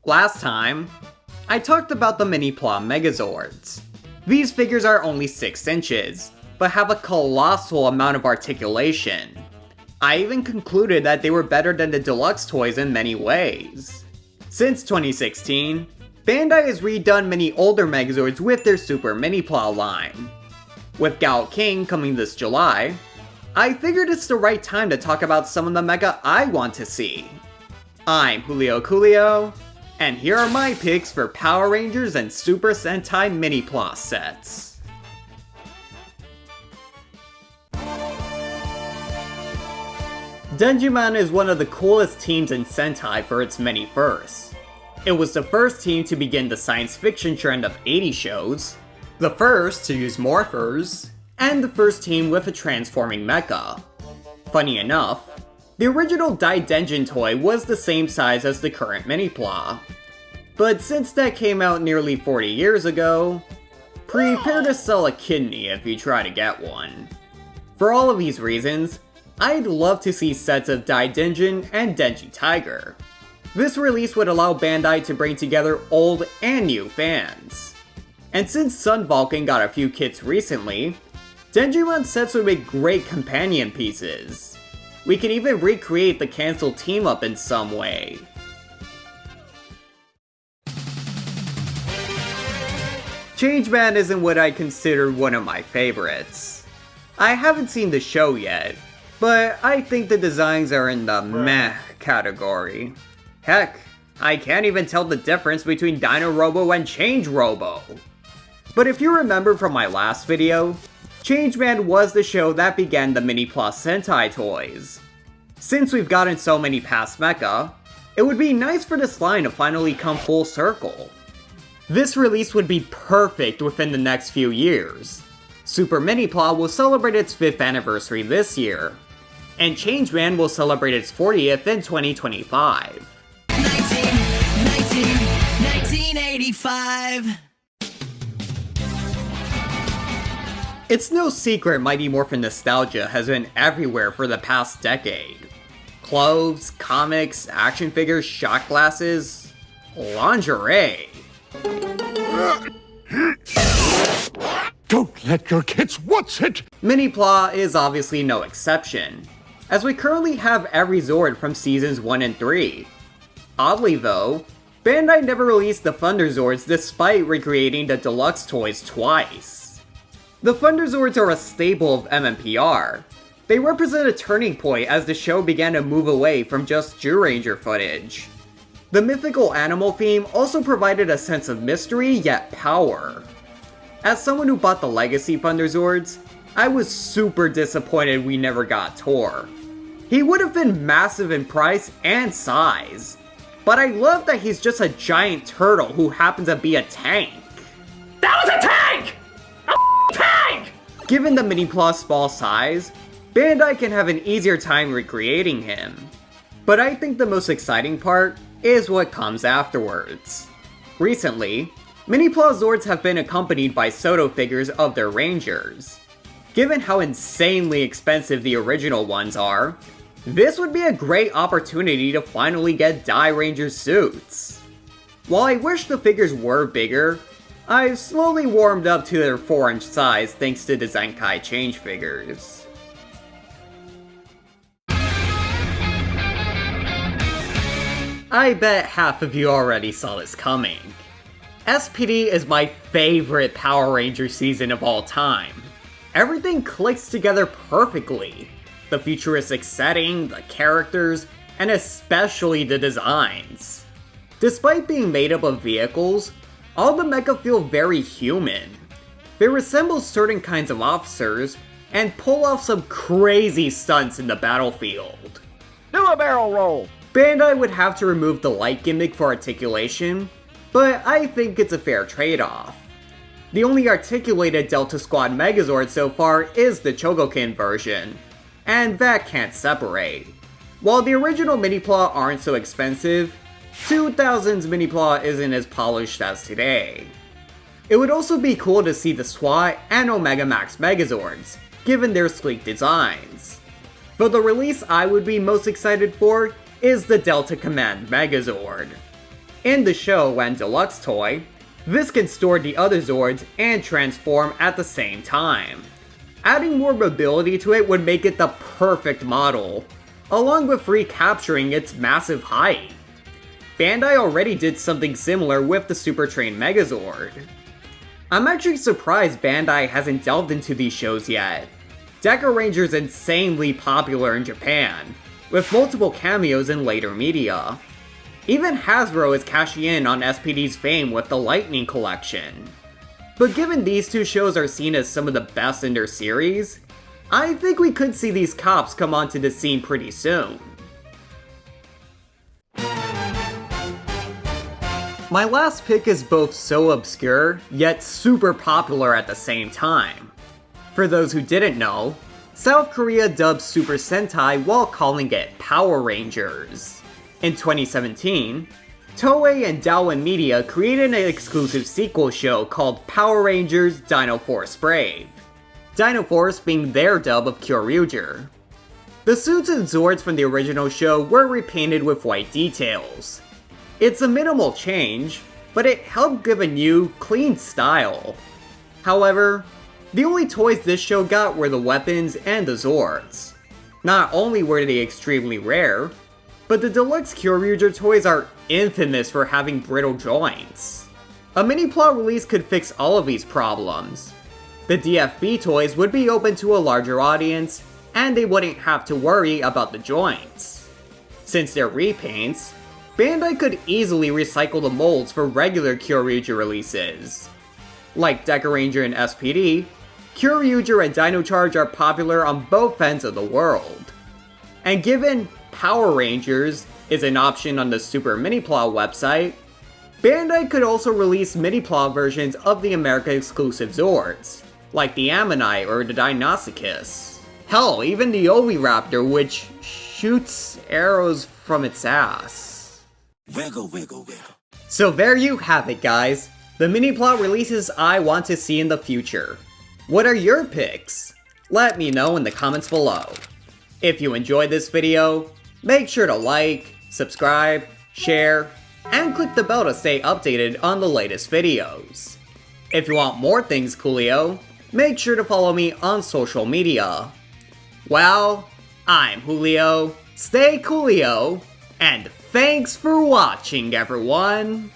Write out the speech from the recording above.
Last time, I talked about the Mini-pla Megazords. These figures are only 6 inches, but have a colossal amount of articulation. I even concluded that they were better than the deluxe toys in many ways. Since 2016, Bandai has redone many older Megazords with their Super Mini-pla line. With Gal King coming this July, I figured it's the right time to talk about some of the mecha I want to see. I'm JulioCoolio, and here are my picks for Power Rangers and Super Sentai Mini-pla sets. Denjiman is one of the coolest teams in Sentai for its many firsts. It was the first team to begin the science fiction trend of 80 shows, the first to use morphers, and the first team with a transforming mecha. Funny enough, the original Daidenjin toy was the same size as the current Mini-pla. But since that came out nearly 40 years ago, prepare to sell a kidney if you try to get one. For all of these reasons, I'd love to see sets of Daidenjin and Denji Tiger. This release would allow Bandai to bring together old and new fans. And since Sun Vulcan got a few kits recently, Denjiman sets would make great companion pieces. We can even recreate the cancelled team-up in some way. Changeman isn't what I consider one of my favorites. I haven't seen the show yet, but I think the designs are in the meh category. Heck, I can't even tell the difference between Dino Robo and Change Robo. But if you remember from my last video, Changeman was the show that began the Mini-pla Sentai toys. Since we've gotten so many past mecha, it would be nice for this line to finally come full circle. This release would be perfect within the next few years. Super Mini-pla will celebrate its 5th anniversary this year, and Changeman will celebrate its 40th in 2025. 1985. It's no secret Mighty Morphin nostalgia has been everywhere for the past decade. Clothes, comics, action figures, shot glasses, lingerie. Don't let your kids watch it! Mini-pla is obviously no exception, as we currently have every Zord from seasons 1 and 3. Oddly though, Bandai never released the Thunder Zords despite recreating the deluxe toys twice. The Thunder Zords are a staple of MMPR. They represent a turning point as the show began to move away from just Zyuranger footage. The mythical animal theme also provided a sense of mystery yet power. As someone who bought the Legacy Thunder Zords, I was super disappointed we never got Tor. He would have been massive in price and size, but I love that he's just a giant turtle who happens to be a tank. That was a tank! A tank! Given the Mini-pla's small size, Bandai can have an easier time recreating him. But I think the most exciting part is what comes afterwards. Recently, Mini-pla Zords have been accompanied by Soto figures of their Rangers. Given how insanely expensive the original ones are, this would be a great opportunity to finally get Dai Ranger suits. While I wish the figures were bigger, I've slowly warmed up to their 4-inch size thanks to the Zenkai change figures. I bet half of you already saw this coming. S.P.D is my favorite Power Ranger season of all time. Everything clicks together perfectly. The futuristic setting, the characters, and especially the designs. Despite being made up of vehicles, all the mecha feel very human. They resemble certain kinds of officers, and pull off some crazy stunts in the battlefield. Do a barrel roll! Bandai would have to remove the light gimmick for articulation, but I think it's a fair trade-off. The only articulated Delta Squad Megazord so far is the Chogokin version, and that can't separate. While the original Mini-pla aren't so expensive, 2000's Mini-pla isn't as polished as today. It would also be cool to see the SWAT and Omega Max Megazords, given their sleek designs. But the release I would be most excited for is the Delta Command Megazord. In the show and deluxe toy, this can store the other Zords and transform at the same time. Adding more mobility to it would make it the perfect model, along with recapturing its massive height. Bandai already did something similar with the Super Train Megazord. I'm actually surprised Bandai hasn't delved into these shows yet. Deca Ranger's insanely popular in Japan, with multiple cameos in later media. Even Hasbro is cashing in on S.P.D's fame with the Lightning Collection. But given these two shows are seen as some of the best in their series, I think we could see these cops come onto the scene pretty soon. My last pick is both so obscure, yet super popular at the same time. For those who didn't know, South Korea dubbed Super Sentai while calling it Power Rangers. In 2017, Toei and Daewon Media created an exclusive sequel show called Power Rangers Dino Force Brave, Dino Force being their dub of Kyoryuger. The suits and Zords from the original show were repainted with white details. It's a minimal change, but it helped give a new, clean style. However, the only toys this show got were the weapons and the Zords. Not only were they extremely rare, but the deluxe Kyoryuger toys are infamous for having brittle joints. A Mini-pla release could fix all of these problems. The DFB toys would be open to a larger audience, and they wouldn't have to worry about the joints. Since they're repaints, Bandai could easily recycle the molds for regular Kyoryuger releases. Like Deca Ranger and S.P.D, Kyoryuger and Dino Charge are popular on both ends of the world. And given Power Rangers is an option on the Super Mini-pla website, Bandai could also release Mini-pla versions of the America exclusive Zords, like the Ammonite or the Deinonychus. Hell, even the Oviraptor, which shoots arrows from its ass. Wiggle, wiggle, wiggle. So there you have it, guys. The Mini-pla releases I want to see in the future. What are your picks? Let me know in the comments below. If you enjoyed this video, make sure to like, subscribe, share, and click the bell to stay updated on the latest videos. If you want more things Coolio, make sure to follow me on social media. Well, I'm Julio, stay Coolio, and thanks for watching everyone!